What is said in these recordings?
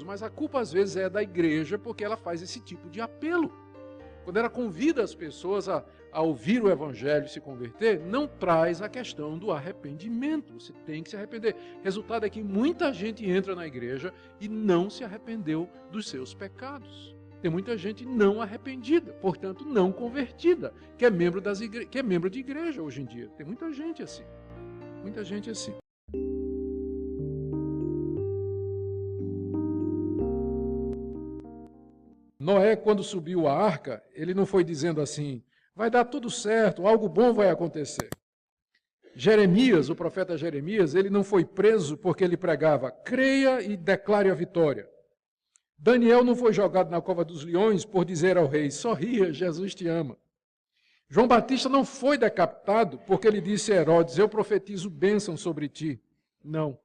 Mas a culpa às vezes é da igreja porque ela faz esse tipo de apelo. Quando ela convida as pessoas a ouvir o evangelho e se converter, não traz a questão do arrependimento. Você tem que se arrepender. Resultado é que muita gente entra na igreja e não se arrependeu dos seus pecados. Tem muita gente não arrependida, portanto não convertida, que é membro de igreja hoje em dia. Tem muita gente assim. Muita gente assim. Noé, quando subiu a arca, ele não foi dizendo assim, vai dar tudo certo, algo bom vai acontecer. Jeremias, o profeta Jeremias, ele não foi preso porque ele pregava, creia e declare a vitória. Daniel não foi jogado na cova dos leões por dizer ao rei, sorria, Jesus te ama. João Batista não foi decapitado porque ele disse a Herodes, eu profetizo bênção sobre ti. Não.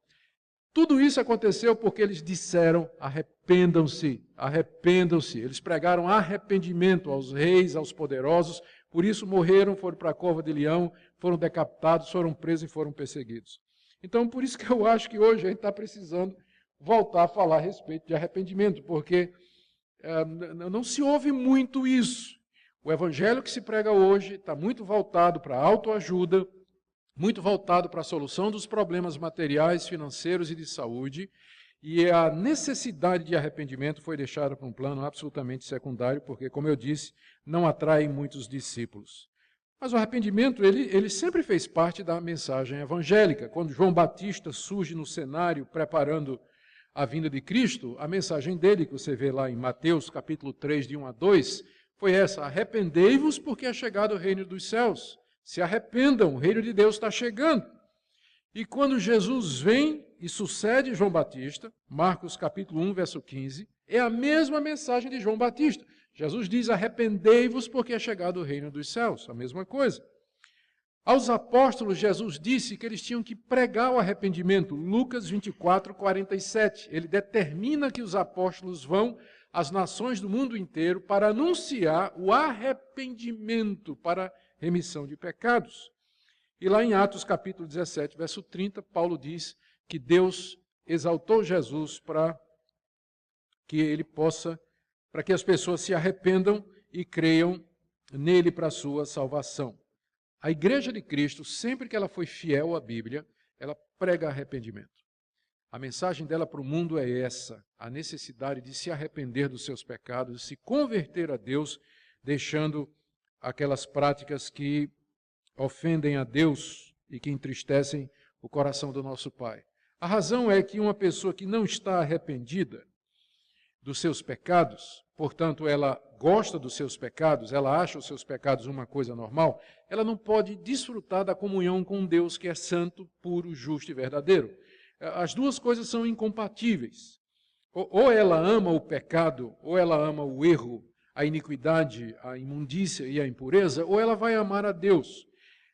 Tudo isso aconteceu porque eles disseram, arrependam-se, arrependam-se. Eles pregaram arrependimento aos reis, aos poderosos, por isso morreram, foram para a cova de leão, foram decapitados, foram presos e foram perseguidos. Então, por isso que eu acho que hoje a gente está precisando voltar a falar a respeito de arrependimento, porque não se ouve muito isso. O evangelho que se prega hoje está muito voltado para a autoajuda, muito voltado para a solução dos problemas materiais, financeiros e de saúde, e a necessidade de arrependimento foi deixada para um plano absolutamente secundário, porque, como eu disse, não atrai muitos discípulos. Mas o arrependimento, ele sempre fez parte da mensagem evangélica. Quando João Batista surge no cenário preparando a vinda de Cristo, a mensagem dele, que você vê lá em Mateus capítulo 3, de 1 a 2, foi essa, arrependei-vos porque é chegado o reino dos céus. Se arrependam, o reino de Deus está chegando. E quando Jesus vem e sucede João Batista, Marcos capítulo 1, verso 15, é a mesma mensagem de João Batista. Jesus diz, arrependei-vos porque é chegado o reino dos céus. A mesma coisa. Aos apóstolos, Jesus disse que eles tinham que pregar o arrependimento. Lucas 24, 47. Ele determina que os apóstolos vão às nações do mundo inteiro para anunciar o arrependimento, para remissão de pecados. E lá em Atos capítulo 17, verso 30, Paulo diz que Deus exaltou Jesus para que as pessoas se arrependam e creiam nele para a sua salvação. A igreja de Cristo, sempre que ela foi fiel à Bíblia, ela prega arrependimento. A mensagem dela para o mundo é essa, a necessidade de se arrepender dos seus pecados, de se converter a Deus, deixando aquelas práticas que ofendem a Deus e que entristecem o coração do nosso Pai. A razão é que uma pessoa que não está arrependida dos seus pecados, portanto, ela gosta dos seus pecados, ela acha os seus pecados uma coisa normal, ela não pode desfrutar da comunhão com Deus que é santo, puro, justo e verdadeiro. As duas coisas são incompatíveis. Ou ela ama o pecado, ou ela ama o erro, a iniquidade, a imundícia e a impureza, ou ela vai amar a Deus.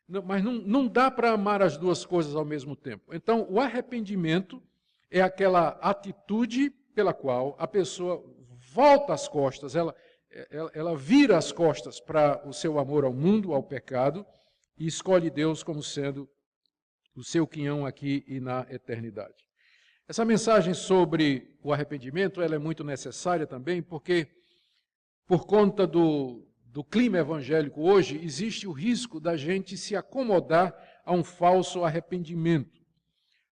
Mas não dá para amar as duas coisas ao mesmo tempo. Então, o arrependimento é aquela atitude pela qual a pessoa volta as costas, ela vira as costas para o seu amor ao mundo, ao pecado, e escolhe Deus como sendo o seu quinhão aqui e na eternidade. Essa mensagem sobre o arrependimento ela é muito necessária também, porque por conta do clima evangélico hoje, existe o risco da gente se acomodar a um falso arrependimento.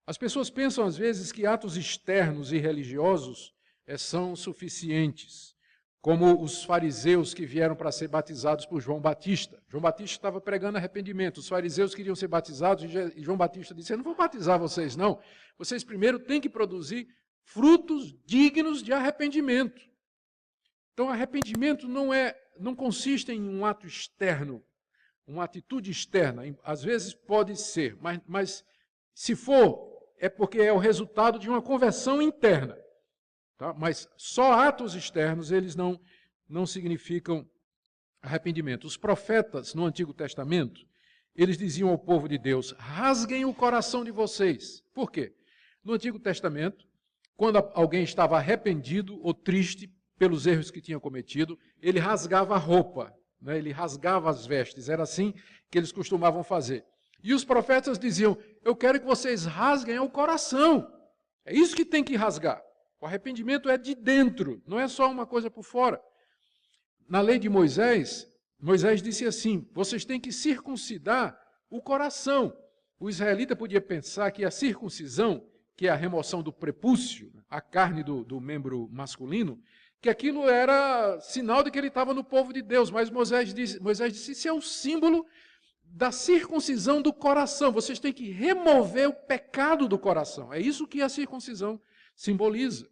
As pessoas pensam às vezes que atos externos e religiosos são suficientes, como os fariseus que vieram para ser batizados por João Batista. João Batista estava pregando arrependimento, os fariseus queriam ser batizados e João Batista disse, eu não vou batizar vocês não, vocês primeiro têm que produzir frutos dignos de arrependimento. Então, arrependimento não consiste em um ato externo, uma atitude externa. Às vezes pode ser, mas se for, é porque é o resultado de uma conversão interna. Tá? Mas só atos externos, eles não significam arrependimento. Os profetas no Antigo Testamento, eles diziam ao povo de Deus, rasguem o coração de vocês. Por quê? No Antigo Testamento, quando alguém estava arrependido ou triste pelos erros que tinha cometido, ele rasgava a roupa, né? Ele rasgava as vestes, era assim que eles costumavam fazer. E os profetas diziam, eu quero que vocês rasguem o coração, é isso que tem que rasgar. O arrependimento é de dentro, não é só uma coisa por fora. Na lei de Moisés, Moisés disse assim: vocês têm que circuncidar o coração. O israelita podia pensar que a circuncisão, que é a remoção do prepúcio, a carne do membro masculino, que aquilo era sinal de que ele estava no povo de Deus. Mas Moisés disse: isso é o símbolo da circuncisão do coração. Vocês têm que remover o pecado do coração. É isso que a circuncisão simboliza.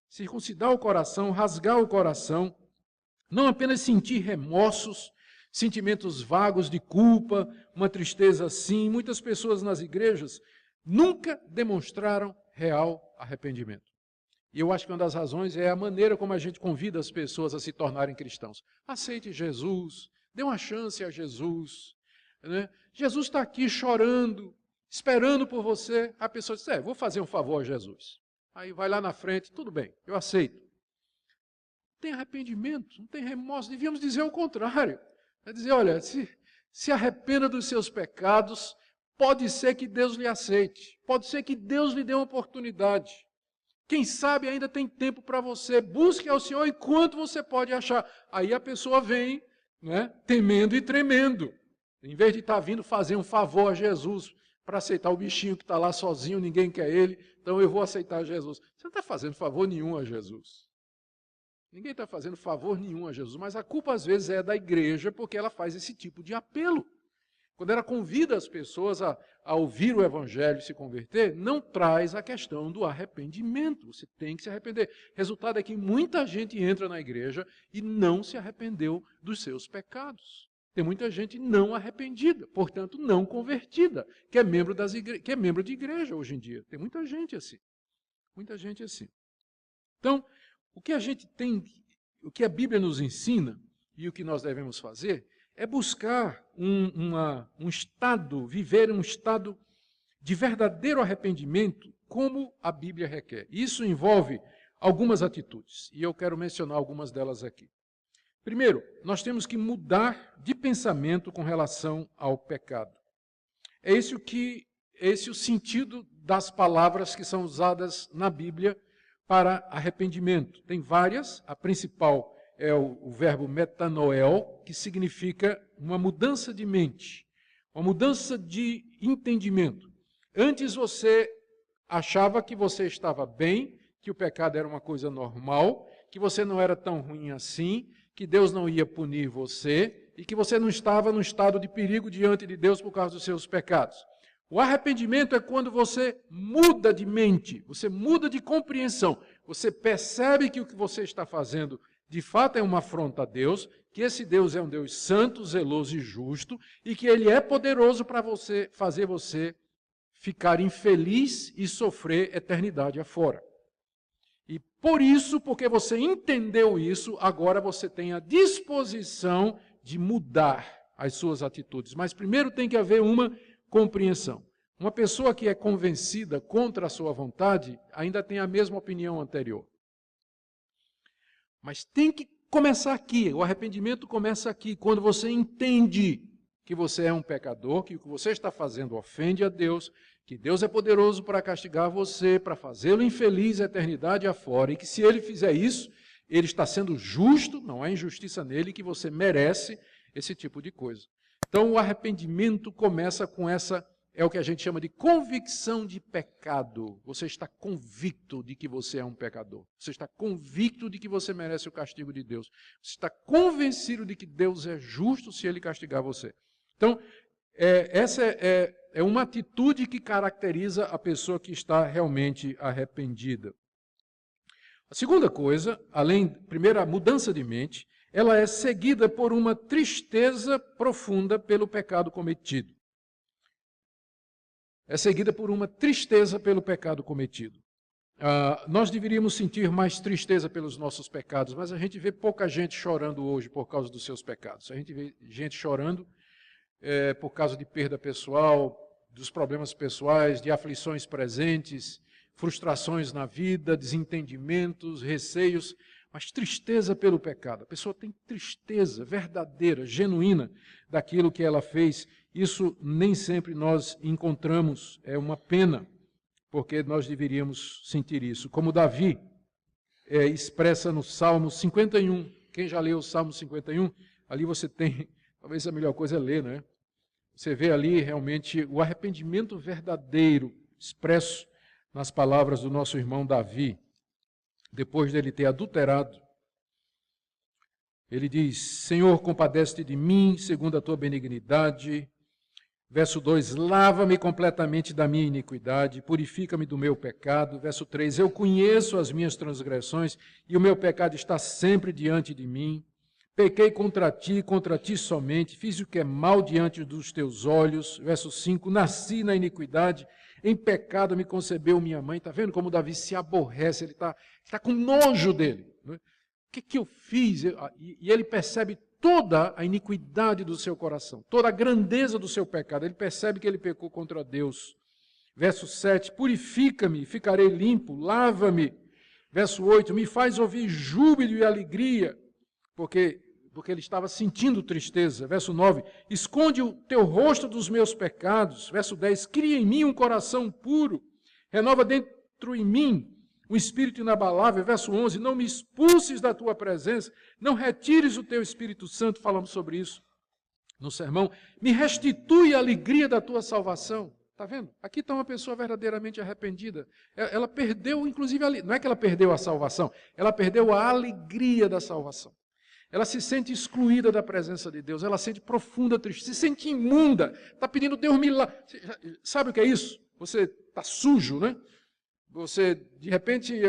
Circuncidar o coração, rasgar o coração, não apenas sentir remorsos, sentimentos vagos de culpa, uma tristeza assim. Muitas pessoas nas igrejas nunca demonstraram real arrependimento. E eu acho que uma das razões é a maneira como a gente convida as pessoas a se tornarem cristãos. Aceite Jesus, dê uma chance a Jesus. Né? Jesus está aqui chorando, esperando por você. A pessoa diz: vou fazer um favor a Jesus. Aí vai lá na frente: tudo bem, eu aceito. Não tem arrependimento, não tem remorso. Devíamos dizer o contrário. É dizer: olha, se arrependa dos seus pecados, pode ser que Deus lhe aceite, pode ser que Deus lhe dê uma oportunidade. Quem sabe ainda tem tempo para você. Busque ao Senhor enquanto você pode achar. Aí a pessoa vem, né, temendo e tremendo. Em vez de estar vindo fazer um favor a Jesus para aceitar o bichinho que está lá sozinho, ninguém quer ele, então eu vou aceitar Jesus. Você não está fazendo favor nenhum a Jesus. Ninguém está fazendo favor nenhum a Jesus, mas a culpa às vezes é da igreja porque ela faz esse tipo de apelo. Quando ela convida as pessoas a ouvir o evangelho e se converter, não traz a questão do arrependimento. Você tem que se arrepender. Resultado é que muita gente entra na igreja e não se arrependeu dos seus pecados. Tem muita gente não arrependida, portanto não convertida, que é membro de igreja hoje em dia. Tem muita gente assim. Muita gente assim. Então, o que a gente tem, o que a Bíblia nos ensina e o que nós devemos fazer é buscar um estado, viver um estado de verdadeiro arrependimento, como a Bíblia requer. Isso envolve algumas atitudes, e eu quero mencionar algumas delas aqui. Primeiro, nós temos que mudar de pensamento com relação ao pecado. É esse o sentido das palavras que são usadas na Bíblia para arrependimento. Tem várias, a principal é o verbo metanoel, que significa uma mudança de mente, uma mudança de entendimento. Antes você achava que você estava bem, que o pecado era uma coisa normal, que você não era tão ruim assim, que Deus não ia punir você e que você não estava num estado de perigo diante de Deus por causa dos seus pecados. O arrependimento é quando você muda de mente, você muda de compreensão, você percebe que o que você está fazendo de fato é uma afronta a Deus, que esse Deus é um Deus santo, zeloso e justo, e que Ele é poderoso para fazer você ficar infeliz e sofrer eternidade afora. E por isso, porque você entendeu isso, agora você tem a disposição de mudar as suas atitudes. Mas primeiro tem que haver uma compreensão. Uma pessoa que é convencida contra a sua vontade ainda tem a mesma opinião anterior. Mas tem que começar aqui, o arrependimento começa aqui, quando você entende que você é um pecador, que o que você está fazendo ofende a Deus, que Deus é poderoso para castigar você, para fazê-lo infeliz a eternidade afora, e que se Ele fizer isso, Ele está sendo justo, não há injustiça nele, que você merece esse tipo de coisa. Então o arrependimento começa com essa, é o que a gente chama de convicção de pecado. Você está convicto de que você é um pecador. Você está convicto de que você merece o castigo de Deus. Você está convencido de que Deus é justo se Ele castigar você. Então, essa é uma atitude que caracteriza a pessoa que está realmente arrependida. A segunda coisa, primeiro, a mudança de mente, ela é seguida por uma tristeza profunda pelo pecado cometido. É seguida por uma tristeza pelo pecado cometido. Nós deveríamos sentir mais tristeza pelos nossos pecados, mas a gente vê pouca gente chorando hoje por causa dos seus pecados. A gente vê gente chorando por causa de perda pessoal, dos problemas pessoais, de aflições presentes, frustrações na vida, desentendimentos, receios, mas tristeza pelo pecado. A pessoa tem tristeza verdadeira, genuína, daquilo que ela fez. Isso nem sempre nós encontramos, é uma pena, porque nós deveríamos sentir isso. Como Davi, expressa no Salmo 51. Quem já leu o Salmo 51, ali você tem, talvez a melhor coisa é ler, né? Você vê ali realmente o arrependimento verdadeiro expresso nas palavras do nosso irmão Davi, depois dele ter adulterado. Ele diz: Senhor, compadece-te de mim, segundo a tua benignidade. Verso 2, lava-me completamente da minha iniquidade, purifica-me do meu pecado. Verso 3, eu conheço as minhas transgressões e o meu pecado está sempre diante de mim. Pequei contra ti somente, fiz o que é mal diante dos teus olhos. Verso 5, nasci na iniquidade, em pecado me concebeu minha mãe. Está vendo como Davi se aborrece, ele está com nojo dele. Né? O que eu fiz? E ele percebe toda a iniquidade do seu coração, toda a grandeza do seu pecado. Ele percebe que ele pecou contra Deus. Verso 7, purifica-me, ficarei limpo, lava-me. Verso 8, me faz ouvir júbilo e alegria, porque ele estava sentindo tristeza. Verso 9, esconde o teu rosto dos meus pecados. Verso 10, cria em mim um coração puro, renova dentro em mim um espírito inabalável. Verso 11, não me expulses da tua presença, não retires o teu Espírito Santo, falamos sobre isso no sermão, me restitui a alegria da tua salvação. Está vendo? Aqui está uma pessoa verdadeiramente arrependida. Ela perdeu, inclusive, não é que ela perdeu a salvação, ela perdeu a alegria da salvação. Ela se sente excluída da presença de Deus, ela sente profunda tristeza, se sente imunda, está pedindo Deus milagre. Sabe o que é isso? Você está sujo, né? Você, de repente,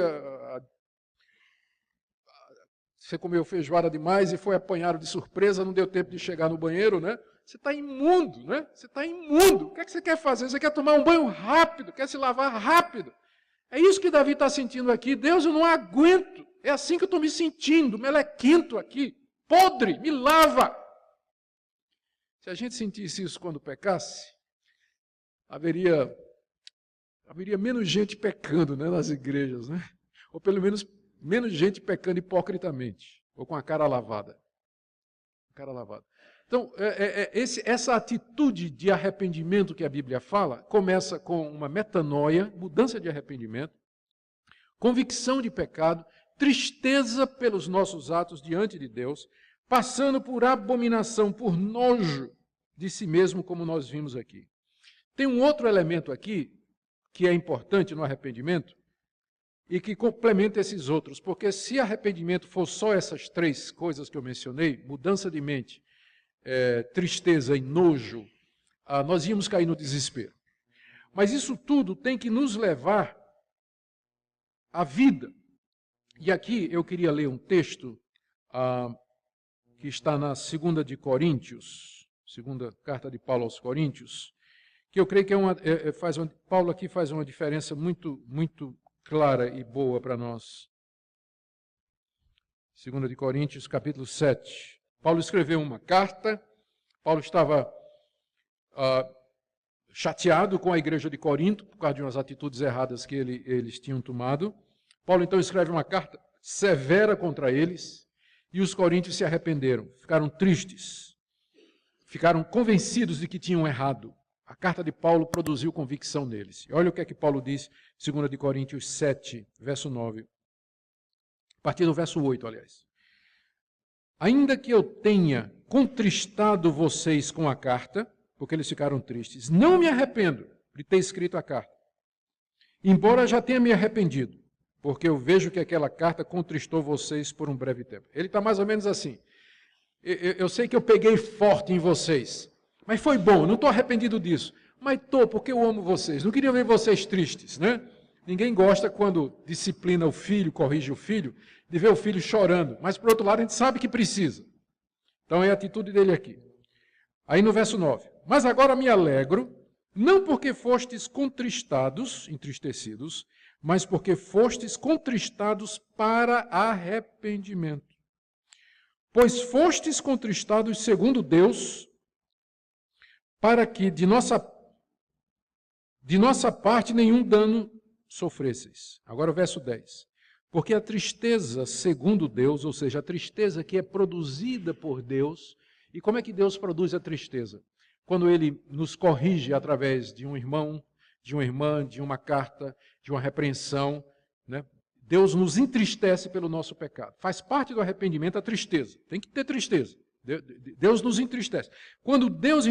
você comeu feijoada demais e foi apanhado de surpresa, não deu tempo de chegar no banheiro, né? Você está imundo, né? Você está imundo. O que é que você quer fazer? Você quer tomar um banho rápido, quer se lavar rápido. É isso que Davi está sentindo aqui. Deus, eu não aguento. É assim que eu estou me sentindo, melequento aqui, podre, me lava. Se a gente sentisse isso quando pecasse, haveria menos gente pecando, né, nas igrejas, né? Ou pelo menos menos gente pecando hipocritamente, ou com a cara lavada. Então, essa atitude de arrependimento que a Bíblia fala, começa com uma metanoia, mudança de arrependimento, convicção de pecado, tristeza pelos nossos atos diante de Deus, passando por abominação, por nojo de si mesmo, como nós vimos aqui. Tem um outro elemento aqui, que é importante no arrependimento, e que complementa esses outros, porque se arrependimento for só essas três coisas que eu mencionei, mudança de mente, tristeza e nojo, nós íamos cair no desespero. Mas isso tudo tem que nos levar à vida. E aqui eu queria ler um texto que está na 2 de Coríntios, segunda carta de Paulo aos Coríntios, que eu creio que Paulo aqui faz uma diferença muito, muito clara e boa para nós. 2 de Coríntios, capítulo 7. Paulo escreveu uma carta, Paulo estava chateado com a igreja de Corinto, por causa de umas atitudes erradas que eles tinham tomado. Paulo então escreve uma carta severa contra eles, e os coríntios se arrependeram, ficaram tristes, ficaram convencidos de que tinham errado. A carta de Paulo produziu convicção neles. E olha o que é que Paulo diz, 2 de Coríntios 7, verso 9. A partir do verso 8, aliás. Ainda que eu tenha contristado vocês com a carta, porque eles ficaram tristes, não me arrependo de ter escrito a carta. Embora já tenha me arrependido, porque eu vejo que aquela carta contristou vocês por um breve tempo. Ele está mais ou menos assim. Eu sei que eu peguei forte em vocês, mas foi bom, não estou arrependido disso. Mas estou, porque eu amo vocês. Não queria ver vocês tristes, né? Ninguém gosta quando disciplina o filho, corrige o filho, de ver o filho chorando. Mas, por outro lado, a gente sabe que precisa. Então, é a atitude dele aqui. Aí no verso 9. Mas agora me alegro, não porque fostes contristados, entristecidos, mas porque fostes contristados para arrependimento. Pois fostes contristados segundo Deus, para que de nossa parte nenhum dano sofresseis. Agora o verso 10. Porque a tristeza segundo Deus, ou seja, a tristeza que é produzida por Deus, e como é que Deus produz a tristeza? Quando Ele nos corrige através de um irmão, de uma irmã, de uma carta, de uma repreensão, né? Deus nos entristece pelo nosso pecado. Faz parte do arrependimento a tristeza. Tem que ter tristeza. Deus nos entristece. Quando Deus